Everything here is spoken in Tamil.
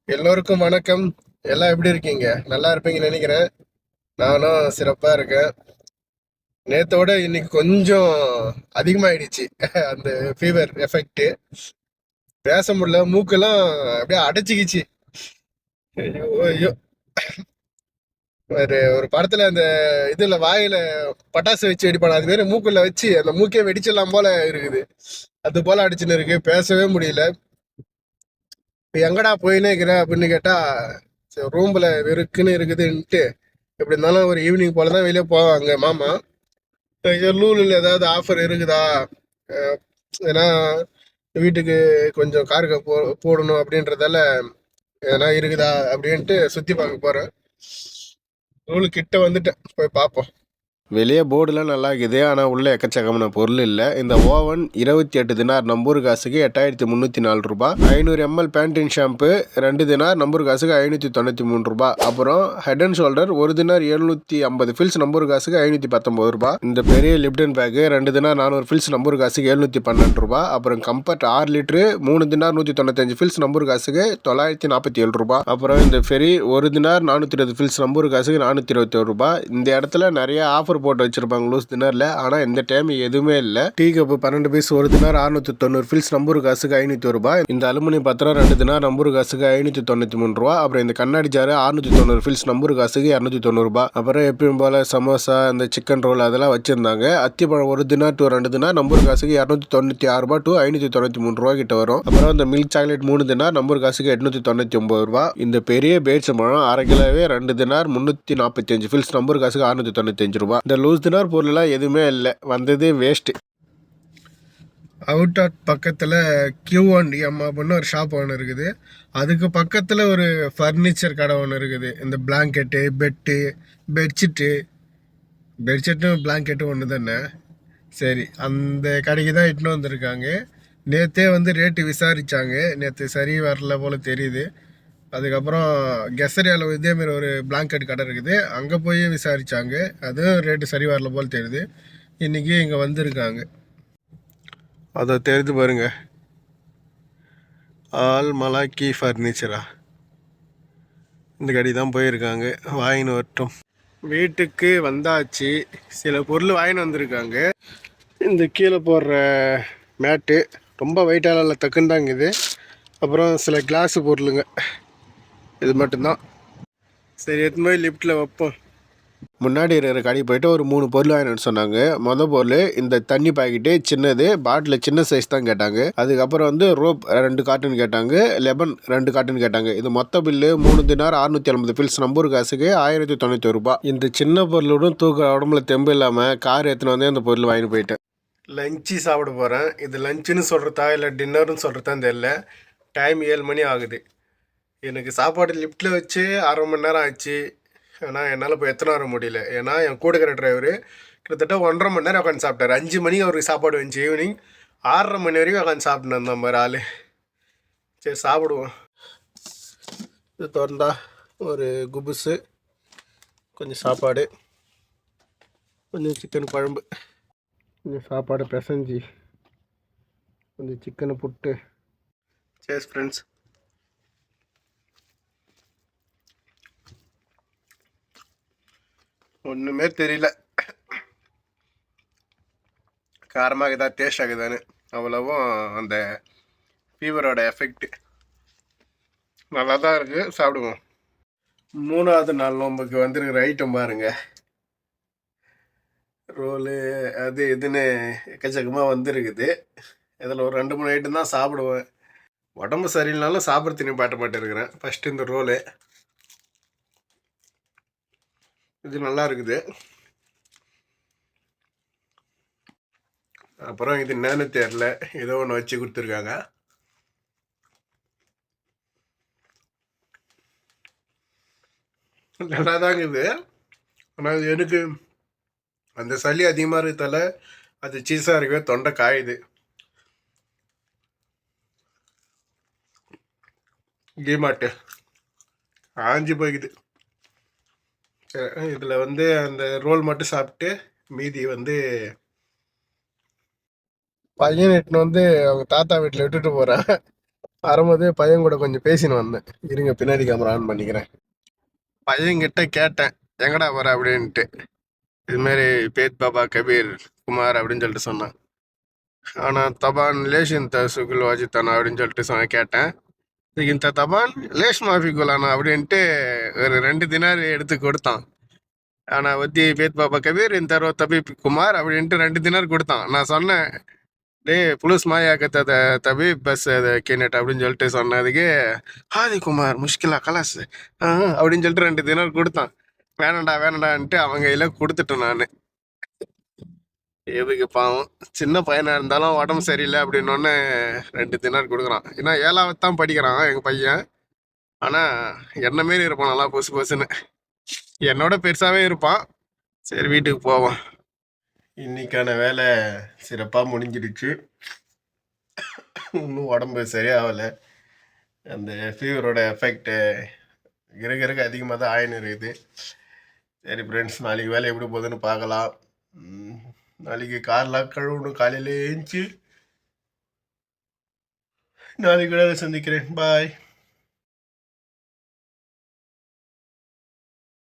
எல்லோருக்கும் வணக்கம். எல்லாம் எப்படி இருக்கீங்க? நல்லா இருப்பீங்கன்னு நினைக்கிறேன். நானும் சிறப்பா இருக்கேன். நேத்தோட இன்னைக்கு கொஞ்சம் அதிகமாயிடுச்சு. அந்த ஃபீவர் எஃபெக்ட். பேச முடியல, மூக்கெல்லாம் அப்படியே அடைச்சிக்கிச்சு. ஐயோ ஐயோ. ஒரு ஒரு படத்துல அந்த இதுல வாயில பட்டாசு வச்சு வெடிப்பான அது மாரி மூக்குல வச்சு அந்த மூக்கே வெடிச்சிடலாம் போல இருக்குது. அது போல அடிச்சுன்னு இருக்கு, பேசவே முடியல. இப்ப எங்கடா போயின்னே இருக்கிற அப்படின்னு கேட்டா, ரூம்ல வெறுக்குன்னு இருக்குதுன்ட்டு எப்படி இருந்தாலும் ஒரு ஈவினிங் போல தான் வெளியே போவாங்க மாமா. லூலில் ஏதாவது ஆஃபர் இருக்குதா? அஹ் ஏன்னா வீட்டுக்கு கொஞ்சம் காருக்கு போடணும் அப்படின்றதால எதனா இருக்குதா அப்படின்ட்டு சுற்றி பார்க்க போகிறேன். லூலு கிட்ட வந்துட்டேன், போய் பார்ப்போம். வெளியே போர்டுலாம் நல்லா இருக்குது, ஆனால் உள்ள எக்கச்சக்கமான பொருள் இல்லை. இந்த ஓவன் 28 தினார் நம்பூர் காசுக்கு 8304 ரூபா. 500 ml பேண்டின் ஷாம்பு 2 தினார் நம்பூர் காசுக்கு 593 ரூபா. அப்புறம் ஹெட் அண்ட் ஷோல்டர் 1 தினார் 750 ஃபில்ஸ் நம்பூர் காசுக்கு 519 ரூபா. இந்த பெரிய லிப்டன் பேக்கு 2 தினார் 400 ஃபில்ஸ் நம்பூர் காசுக்கு 712 ரூபா. அப்புறம் கம்பர்ட் 6 லிட்டரு 3 தினார் 195 ஃபில்ஸ் நம்பூர் காசுக்கு 947 ரூபா. அப்புறம் இந்த ஃபெரி 1 தினார் 420 ஃபில்ஸ் நம்பூர் காசுக்கு 421 ரூபா. இந்த இடத்துல நிறைய ஆஃபர் போட்டு வச்சிருப்பாங்க லூஸ் தினர்ல, ஆனா இந்த டைம் எதுவுமே இல்ல. டீ கப்பு 12 பீஸ் 1 தினார் 690 ஃபில்ஸ் நம்பூர் காசுக்கு 500 ரூபாய். இந்த அலுமினியம் பத்திரம் 2 தினார் நம்பூர் காசுக்கு 593 ரூபா. அப்புறம் இந்த கண்ணாடி ஜாரு 690 ஃபில்ஸ் நம்பூர் காசுக்கு 290 ரூபாய். அப்புறம் எப்பயும் போல சமோசா, இந்த சிக்கன் ரோல் அதெல்லாம் வச்சிருந்தாங்க. அத்திப்பழம் 1 தினார் டு 2 தினார் நம்பூர் காசுக்கு 296 ரூபாய் டு 593 ரூபாய் கிட்ட வரும். அப்புறம் இந்த மில்க் சாக்லேட் 3 தினார் நம்பூர் காசுக்கு 899 ரூபாய். இந்த பெரிய பேரிச்சம்பழம் 1/2 கிலோவே 2 தினார் 345 ஃபில்ஸ் நம்பூர் காசுக்கு 695 ரூபாய். இந்த லூஸ் தினார் பொருள்லாம் எதுவுமே இல்லை, வந்தது வேஸ்ட்டு. அவுட் ஆட் பக்கத்தில் Q&M அப்படின்னு ஒரு ஷாப் ஒன்று இருக்குது. அதுக்கு பக்கத்தில் ஒரு ஃபர்னிச்சர் கடை ஒன்று இருக்குது. இந்த பிளாங்கெட்டு, பெட்ஷீட்டும் பிளாங்கெட்டும் ஒன்று தானே. சரி, அந்த கடைக்கு தான் இட்டுன்னு வந்திருக்காங்க. நேற்றே வந்து ரேட்டு விசாரித்தாங்க, நேற்று சரி வரல போல் தெரியுது. அதுக்கப்புறம் கெசரியாவில் இதேமாரி ஒரு பிளாங்கெட் கடை இருக்குது, அங்கே போய் விசாரித்தாங்க, அதுவும் ரேட்டு சரி வரல போல் தெரியுது. இன்றைக்கி இங்கே வந்திருக்காங்க, அதை தெரிந்து பாருங்க. ஆல் மலாக்கி ஃபர்னிச்சரா, இந்த கடை தான் போயிருக்காங்க. வாங்கின்னு வரட்டும். வீட்டுக்கு வந்தாச்சு. சில பொருள் வாங்கின்னு வந்திருக்காங்க. இந்த கீழே போடுற மேட்டு ரொம்ப வெயிட்டால டக்குன்னு தாங்குது. அப்புறம் சில கிளாஸு பொருளுங்க, இது மட்டும்தான். சரி, எடுத்துன்னு போய் லிஃப்ட்டில் வைப்போம். முன்னாடி இருக்கிற கடைக்கு போயிட்டு ஒரு 3 பொருள் வாங்கினு சொன்னாங்க. மொதல் பொருள் இந்த தண்ணி பாக்கெட்டு சின்னது, பாட்டில் சின்ன சைஸ் தான் கேட்டாங்க. அதுக்கப்புறம் வந்து ரோப் 2 கார்டன் கேட்டாங்க, லெமன் 2 கார்டன் கேட்டாங்க. இது மொத்த பில்லு 3 தினார் 650 ஃபில்ஸ் நம்பூர் காசுக்கு 1091 ரூபாய். இந்த சின்ன பொருளுடன் தூக்க உடம்புல தெம்பு இல்லாமல் கார் எடுத்துன்னு வந்து அந்த பொருள் வாங்கிட்டு போயிட்டேன். லஞ்சு சாப்பிட போகிறேன். இது லஞ்சுன்னு சொல்கிறதா இல்லை டின்னர்னு சொல்கிறதான் தெரியல. டைம் 7 மணி ஆகுது. எனக்கு சாப்பாடு லிஃப்ட்டில் வச்சு 1/2 மணி நேரம் ஆச்சு. ஆனால் என்னால் இப்போ எத்தனை வர முடியல. ஏன்னா என் கூட இருக்கிற டிரைவரு கிட்டத்தட்ட 1.5 மணி நேரம் உட்காந்து சாப்பிட்டாரு. 5 மணிக்கு அவருக்கு சாப்பாடு வந்துச்சு. ஈவினிங் 6:30 மணி வரைக்கும் உட்காந்து சாப்பிட்டு வந்தோம் மாதிரி ஆள். சரி, சாப்பிடுவோம். இது திறந்தா ஒரு குபுஸு, கொஞ்சம் சாப்பாடு, கொஞ்சம் சிக்கன் குழம்பு, கொஞ்சம் சாப்பாடு பிசைஞ்சி, கொஞ்சம் சிக்கனை புட்டு. Chase friends. ஒன்றுமே தெரியல, காரமாக இருக்குதா டேஸ்ட் ஆகுதான்னு. அவ்வளவும் அந்த ஃபீவரோட எஃபெக்ட் நல்லா தான் இருக்குது. சாப்பிடுவோம். 3வது நாள் நோம்புக்கு வந்துருக்கிற ஐட்டம் பாருங்க. ரோலு அது இதுன்னு எக்கச்சக்கமாக வந்துருக்குது. இதில் ஒரு 2-3 ஐட்டம் தான் சாப்பிடுவேன். உடம்பு சரியில்லைனாலும் சாப்பிட்றதுன்னு பாட்ட மாட்டேருக்கிறேன். ஃபஸ்ட்டு இந்த ரோலு, இது நல்லா இருக்குது. அப்புறம் இது என்னன்னு தெரில, ஏதோ ஒன்று வச்சு கொடுத்துருக்காங்க. நல்லா தாங்க இது. ஆனால் எனக்கு அந்த சளி அதிகமாக இருக்கிறதால அது சீஸாக இருக்கவே தொண்டை காயுது. கீமாட்டு ஆஞ்சி போய்க்குது. இதில் வந்து அந்த ரோல் மட்டும் சாப்பிட்டு மீதி வந்து பையன் எட்டுன்னு வந்து அவங்க தாத்தா வீட்டில் விட்டுட்டு போகிறேன். வரும்போது பையன் கூட கொஞ்சம் பேசின்னு வந்தேன். இருங்க பின்னாடி கேமரா ஆன் பண்ணிக்கிறேன். பையன்கிட்ட கேட்டேன் எங்கடா போற அப்படின்ட்டு. இது மாதிரி பேத் பாபா கபீர் குமார் அப்படின்னு சொல்லிட்டு சொன்னான். ஆனால் தபான் லேஷின் தசுகுல் வாஜித்தானா அப்படின்னு சொல்லிட்டு கேட்டேன். இந்த தபான் லேஷ் மாஃபி குலானா அப்படின்ட்டு ஒரு 2 தினார் எடுத்து கொடுத்தான். ஆனால் வத்தி பேத் பாபா கபீர் இந்த தபீப் குமார் அப்படின்ட்டு 2 தினார் கொடுத்தான். நான் சொன்னேன் டே புலுஸ் மாயா கத்த தபீப் பஸ் கேனட் அப்படின்னு சொல்லிட்டு சொன்னதுக்கு ஹாதி குமார் முஷ்கிலா கலாஸ் அப்படின்னு சொல்லிட்டு 2 தினார் கொடுத்தான். வேணாண்டான்ட்டு அவங்க கையில கொடுத்துட்டேன் நான். எதுக்கு பாவம் சின்ன பையனா இருந்தாலும் உடம்பு சரியில்லை அப்படின்னோடனே 2 தினார் கொடுக்குறான். ஏன்னா 7வது தான் படிக்கிறான் எங்க பையன். ஆனா என்ன மாரி இருப்பான் நல்லா பொசு பொசுன்னு. என்னோட பெருசாவே இருப்பான். சரி வீட்டுக்கு போவோம். இன்னைக்கான வேலை சிறப்பாக முடிஞ்சிடுச்சு. இன்னும் உடம்பு சரியாகலை. அந்த ஃபீவரோட எஃபெக்ட் இருக்க அதிகமாக தான் ஆயின்னு இருக்குது. சரி ஃப்ரெண்ட்ஸ், நாளைக்கு வேலை எப்படி போகுதுன்னு பார்க்கலாம். நாளைக்கு கார்லாம் கழுவணும். காலையில் ஏஞ்சி நாளைக்கு வேலை சந்திக்கிறேன். பாய்.